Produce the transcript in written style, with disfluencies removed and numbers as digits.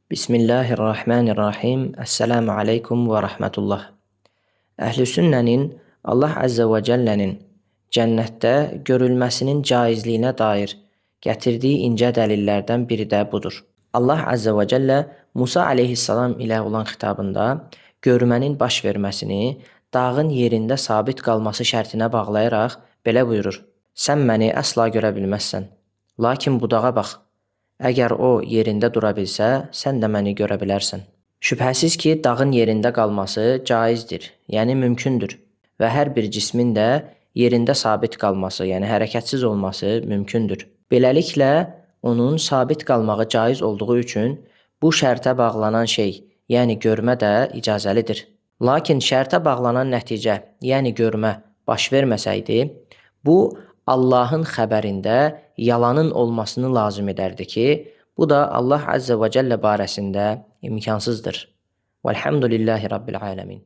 Bismillahirrahmanirrahim. Esselamu aleykum və rəhmətullah. Əhl-i sünnənin Allah Əzzə və Cəllənin cənnətdə görülməsinin caizliyinə dair gətirdiyi incə dəlillərdən biri də budur. Allah Əzzə və Cəllə Musa aleyhissalam ilə olan xitabında görmənin baş verməsini dağın yerində sabit qalması şərtinə bağlayaraq belə buyurur: Sən məni əsla görə bilməzsən, lakin bu dağa bax. Əgər o yerində dura bilsə, sən də məni görə bilərsən. Şübhəsiz ki, dağın yerində qalması caizdir, yəni mümkündür və hər bir cismin də yerində sabit qalması, yəni hərəkətsiz olması mümkündür. Beləliklə, onun sabit qalmağı caiz olduğu üçün bu şərtə bağlanan şey, yəni görmə də icazəlidir. Lakin şərtə bağlanan nəticə, yəni görmə baş verməsəydi, bu Allahın xəbərində yalanın olmasını lazım edərdi ki, bu da Allah Əzzə və Cəllə barəsində imkansızdır. Vəlhamdülillahi Rabbil aləmin.